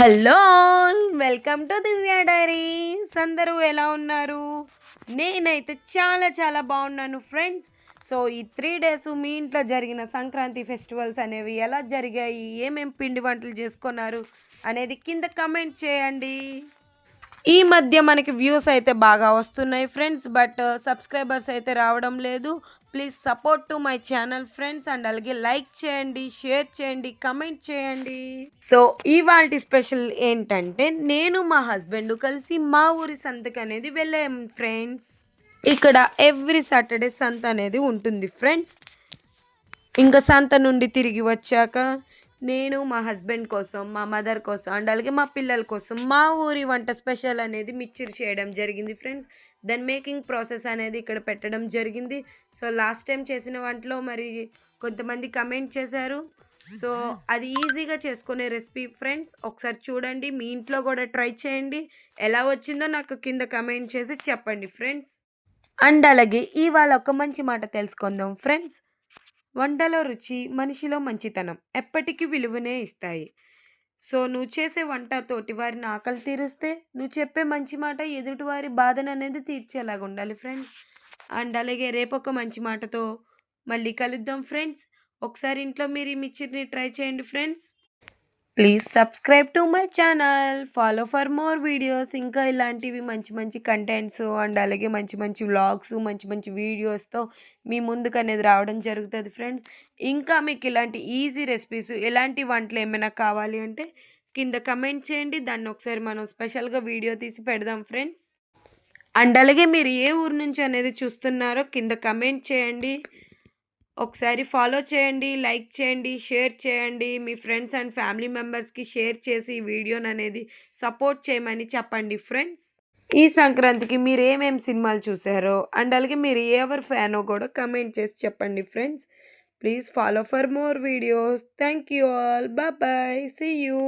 Hello! Welcome to Divya diaries. అందరూ ఎలా ఉన్నారు? నేనైతే చాలా చాలా బాగున్నాను ఫ్రెండ్స్. సో, ఈ 3 డేస్ మీ ఇంట్లో జరిగిన సంక్రాంతి ఫెస్టివల్స్ అనేవి ఎలా జరిగాయి? ఏమేం పిండి వంటలు చేసుకున్నారు? అనేది కింద కమెంట్ చేయండి. ఈ మధ్య మనకి వ్యూస్ అయితే బాగా వస్తున్నాయి ఫ్రెండ్స్. బట్ సబ్స్క్రైబర్స్ అయితే రావడం లేదు. Please support to my channel friends. And అలాగే లైక్ చేయండి, షేర్ చేయండి, కమెంట్ చేయండి. సో ఇవాల్టి స్పెషల్ ఏంటంటే నేను మా హస్బెండ్ కలిసి మా ఊరి సంతకనేది వెళ్ళాం ఫ్రెండ్స్. ఇక్కడ ఎవ్రీ సాటర్డే సంత అనేది ఉంటుంది ఫ్రెండ్స్. ఇంకా సంత నుండి తిరిగి వచ్చాక నేను మా హస్బెండ్ కోసం, మా మదర్ కోసం అండ్ అలాగే మా పిల్లల కోసం మా ఊరి వంట స్పెషల్ అనేది మిక్చర్ చేయడం జరిగింది ఫ్రెండ్స్. దాని మేకింగ్ ప్రాసెస్ అనేది ఇక్కడ పెట్టడం జరిగింది. సో లాస్ట్ టైం చేసిన వంటలో మరి కొంతమంది కమెంట్ చేశారు. సో అది ఈజీగా చేసుకునే రెసిపీ ఫ్రెండ్స్. ఒకసారి చూడండి, మీ ఇంట్లో కూడా ట్రై చేయండి. ఎలా వచ్చిందో నాకు కింద కమెంట్ చేసి చెప్పండి ఫ్రెండ్స్. అండ్ అలాగే ఇవాళ ఒక మంచి మాట తెలుసుకుందాం ఫ్రెండ్స్. వంటలో రుచి, మనిషిలో మంచితనం ఎప్పటికీ విలువనే ఇస్తాయి. సో నువ్వు చేసే వంట తోటివారిని ఆకలి తీరుస్తే, నువ్వు చెప్పే మంచి మాట ఎదుటివారి బాధననేది తీర్చేలాగా ఉండాలి ఫ్రెండ్స్. అండ్ అలాగే రేపొక మంచి మాటతో మళ్ళీ కలుద్దాం ఫ్రెండ్స్. ఒకసారి ఇంట్లో మీరు ఈ మిక్చర్‌ని ట్రై చేయండి friends. Please subscribe to my channel. Follow for more videos. ఇంకా ఇలాంటివి మంచి మంచి కంటెంట్స్ అండ్ అలాగే మంచి మంచి వ్లాగ్స్, మంచి మంచి వీడియోస్‌తో మీ ముందుకనేది రావడం జరుగుతది ఫ్రెండ్స్. ఇంకా మీకు ఇలాంటి ఈజీ రెసిపీస్, ఎలాంటి వంటలు ఏమైనా కావాలి అంటే కింద కమెంట్ చేయండి. దాన్ని ఒకసారి మనం స్పెషల్‌గా వీడియో తీసి పెడదాం ఫ్రెండ్స్. అండ్ అలాగే మీరు ఏ ఊరు నుంచి అనేది చూస్తున్నారో కింద కమెంట్ చేయండి. ఒకసారి ఫాలో చేయండి, లైక్ చేయండి, షేర్ చేయండి. మీ ఫ్రెండ్స్ అండ్ ఫ్యామిలీ మెంబర్స్‌కి షేర్ చేసి ఈ వీడియోననేది సపోర్ట్ చేయమని చెప్పండి ఫ్రెండ్స్. ఈ సంక్రాంతికి మీరు ఏమేమి సినిమాలు చూసారో అండ్ అలాగే మీరు ఎవరి ఫ్యానో కూడా కమెంట్ చేసి చెప్పండి friends. Please follow for more videos. Thank you all. Bye bye. See you.